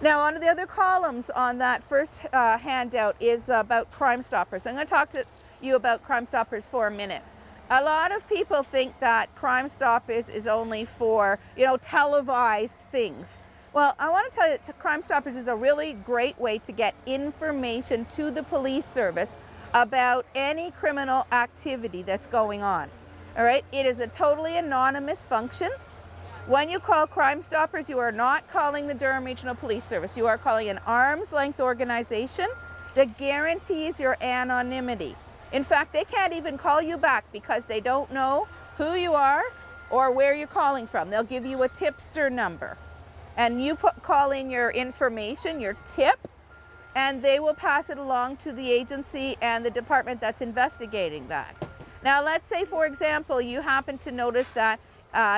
Now, one of the other columns on that first handout is about Crimestoppers. I'm going to talk to you about Crimestoppers for a minute. A lot of people think that Crimestoppers is only for, televised things. Well, I want to tell you that Crimestoppers is a really great way to get information to the police service about any criminal activity that's going on. All right, it is a totally anonymous function. When you call Crimestoppers, you are not calling the Durham Regional Police Service. You are calling an arm's-length organization that guarantees your anonymity. In fact, they can't even call you back because they don't know who you are or where you're calling from. They'll give you a tipster number. And you call in your information, your tip, and they will pass it along to the agency and the department that's investigating that. Now, let's say, for example, you happen to notice that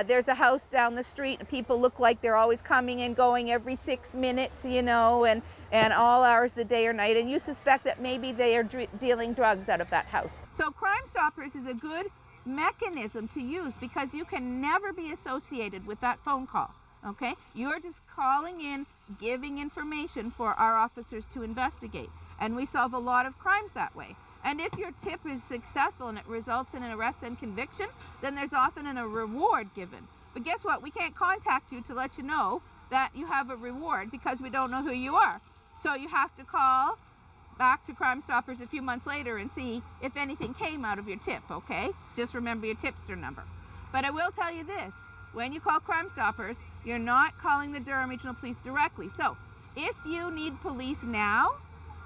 there's a house down the street and people look like they're always coming and going every 6 minutes, and all hours of the day or night, and you suspect that maybe they are dealing drugs out of that house. So Crimestoppers is a good mechanism to use because you can never be associated with that phone call, okay? You're just calling in, giving information for our officers to investigate, and we solve a lot of crimes that way. And if your tip is successful and it results in an arrest and conviction, then there's often a reward given. But guess what? We can't contact you to let you know that you have a reward because we don't know who you are. So you have to call back to Crimestoppers a few months later and see if anything came out of your tip, okay? Just remember your tipster number. But I will tell you this, when you call Crimestoppers, you're not calling the Durham Regional Police directly. So if you need police now,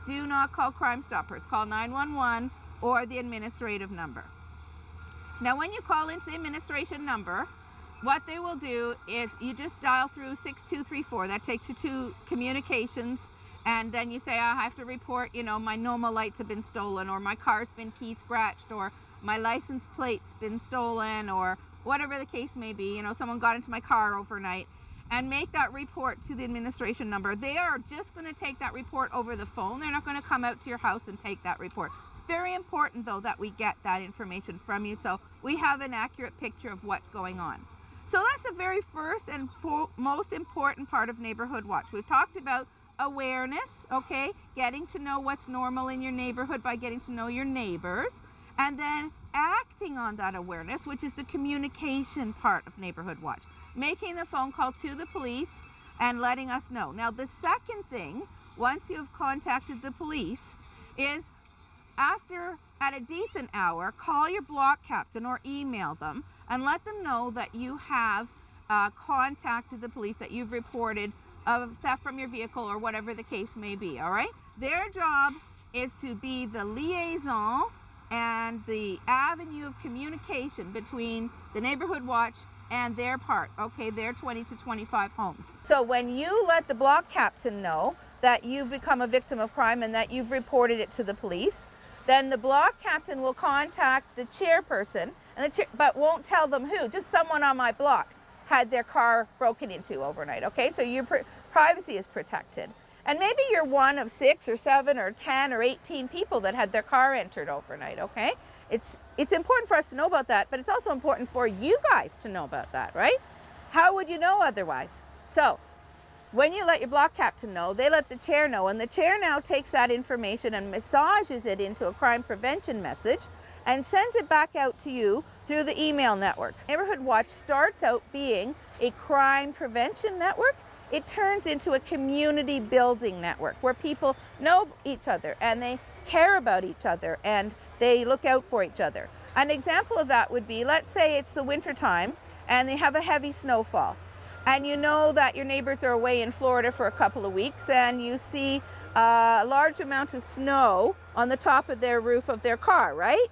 do not call Crimestoppers. Call 911 or the administrative number. Now, when you call into the administration number, what they will do is you just dial through 6234. That takes you to communications, and then you say, I have to report, my NOMA lights have been stolen, or my car's been key scratched, or my license plate's been stolen, or whatever the case may be. Someone got into my car overnight. And make that report to the administration number. They are just going to take that report over the phone. They're not going to come out to your house and take that report. It's very important, though, that we get that information from you so we have an accurate picture of what's going on. So that's the very first and most important part of Neighbourhood Watch. We've talked about awareness, okay? Getting to know what's normal in your neighborhood by getting to know your neighbors. And then acting on that awareness, which is the communication part of Neighbourhood Watch. Making the phone call to the police and letting us know. Now, the second thing, once you've contacted the police, is at a decent hour, call your block captain or email them and let them know that you have contacted the police, that you've reported of theft from your vehicle or whatever the case may be, all right? Their job is to be the liaison and the avenue of communication between the Neighbourhood Watch and their part, okay, their 20 to 25 homes. So when you let the block captain know that you've become a victim of crime and that you've reported it to the police, then the block captain will contact the chairperson, but won't tell them who, just someone on my block had their car broken into overnight, okay? So your privacy is protected. And maybe you're one of 6 or 7 or 10 or 18 people that had their car entered overnight, okay? It's important for us to know about that, but it's also important for you guys to know about that, right? How would you know otherwise? So when you let your block captain know, they let the chair know, and the chair now takes that information and massages it into a crime prevention message and sends it back out to you through the email network. Neighbourhood Watch starts out being a crime prevention network. It turns into a community building network where people know each other and they care about each other and they look out for each other. An example of that would be, let's say it's the winter time and they have a heavy snowfall, and you know that your neighbors are away in Florida for a couple of weeks, and you see a large amount of snow on the top of their roof of their car, right?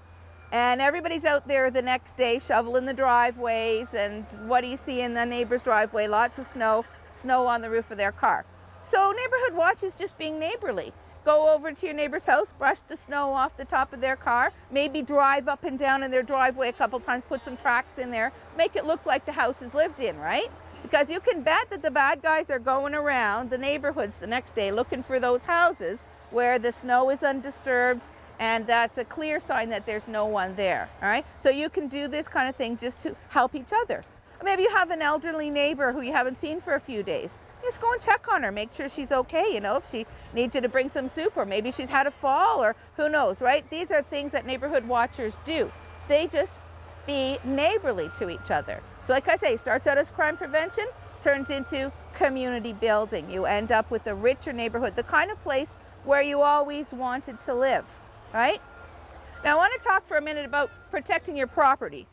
And everybody's out there the next day shoveling the driveways, and what do you see in the neighbor's driveway? Lots of snow on the roof of their car. So Neighbourhood Watch is just being neighborly. Go over to your neighbor's house, brush the snow off the top of their car, maybe drive up and down in their driveway a couple times, put some tracks in there, make it look like the house is lived in, right? Because you can bet that the bad guys are going around the neighborhoods the next day looking for those houses where the snow is undisturbed, and that's a clear sign that there's no one there, all right? So you can do this kind of thing just to help each other. Maybe you have an elderly neighbor who you haven't seen for a few days. just go and check on her, make sure she's okay, you know, if she needs you to bring some soup, or maybe she's had a fall, or who knows, right? These are things that neighborhood watchers do. They just be neighborly to each other. So like I say, starts out as crime prevention, turns into community building. You end up with a richer neighborhood, the kind of place where you always wanted to live, right? Now I want to talk for a minute about protecting your property.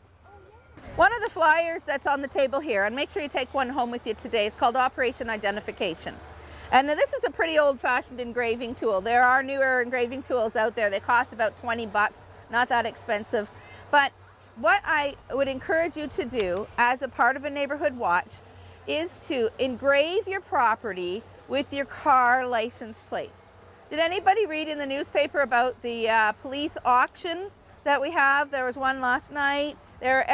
One of the flyers that's on the table here, and make sure you take one home with you today, is called Operation Identification. And this is a pretty old-fashioned engraving tool. There are newer engraving tools out there. They cost about 20 bucks, not that expensive. But what I would encourage you to do as a part of a neighborhood watch is to engrave your property with your car license plate. Did anybody read in the newspaper about the police auction that we have? There was one last night. They're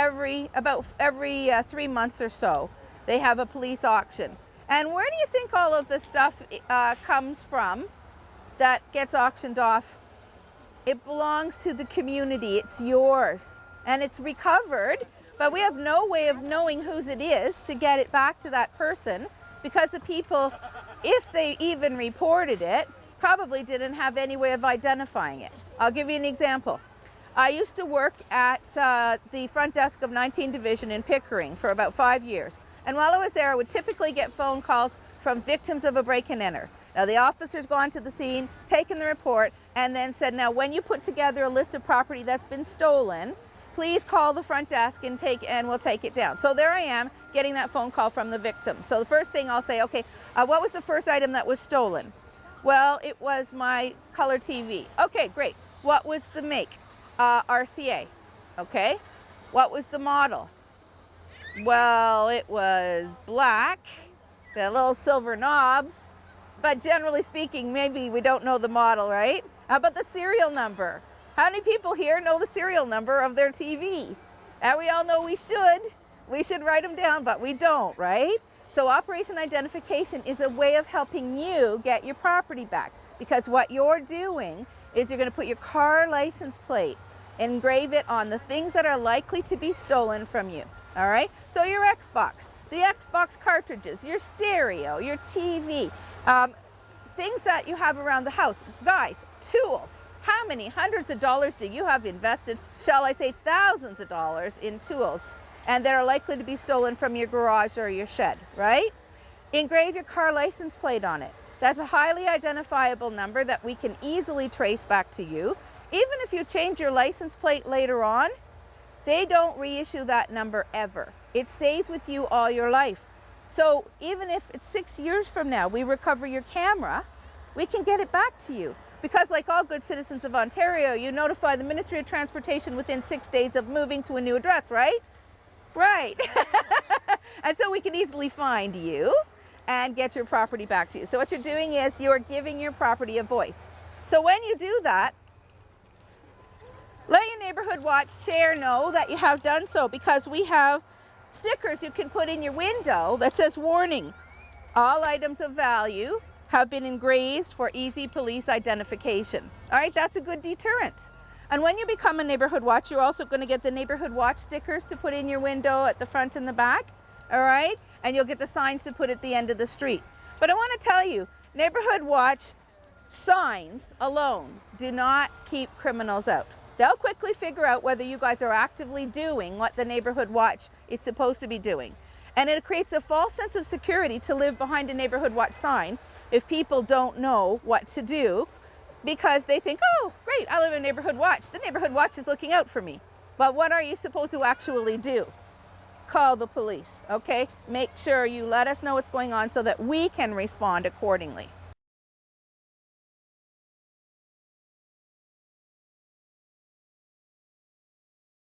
about every 3 months or so, they have a police auction. And where do you think all of the stuff comes from that gets auctioned off? It belongs to the community. It's yours. And it's recovered, but we have no way of knowing whose it is to get it back to that person, because the people, if they even reported it, probably didn't have any way of identifying it. I'll give you an example. I used to work at the front desk of 19 Division in Pickering for about 5 years. And while I was there, I would typically get phone calls from victims of a break and enter. Now the officer's gone to the scene, taken the report, and then said, now when you put together a list of property that's been stolen, please call the front desk and we'll take it down. So there I am getting that phone call from the victim. So the first thing I'll say, okay, what was the first item that was stolen? Well, it was my color TV. Okay, great. What was the make? RCA. Okay. What was the model? Well, it was black, the little silver knobs, but generally speaking, maybe we don't know the model, right? How about the serial number? How many people here know the serial number of their TV? And we all know we should. We should write them down, but we don't, right? So Operation Identification is a way of helping you get your property back, because what you're doing is you're going to put your car license plate, engrave it on the things that are likely to be stolen from you. All right, so your Xbox, the Xbox cartridges, your stereo, your TV, things that you have around the house. Guys, tools. How many hundreds of dollars do you have invested, shall I say thousands of dollars, in tools, and that are likely to be stolen from your garage or your shed, right? Engrave your car license plate on it. That's a highly identifiable number that we can easily trace back to you. Even if you change your license plate later on, they don't reissue that number ever. It stays with you all your life. So even if it's 6 years from now, we recover your camera, we can get it back to you. Because like all good citizens of Ontario, you notify the Ministry of Transportation within 6 days of moving to a new address, right? Right. And so we can easily find you and get your property back to you. So what you're doing is you're giving your property a voice. So when you do that, let your Neighbourhood Watch chair know that you have done so, because we have stickers you can put in your window that says, warning, all items of value have been engraved for easy police identification. All right, that's a good deterrent. And when you become a Neighbourhood Watch, you're also going to get the Neighbourhood Watch stickers to put in your window at the front and the back. All right, and you'll get the signs to put at the end of the street. But I want to tell you, Neighbourhood Watch signs alone do not keep criminals out. They'll quickly figure out whether you guys are actively doing what the Neighbourhood Watch is supposed to be doing. And it creates a false sense of security to live behind a Neighbourhood Watch sign if people don't know what to do, because they think, oh, great, I live in a Neighbourhood Watch. The Neighbourhood Watch is looking out for me. But what are you supposed to actually do? Call the police, okay? Make sure you let us know what's going on so that we can respond accordingly.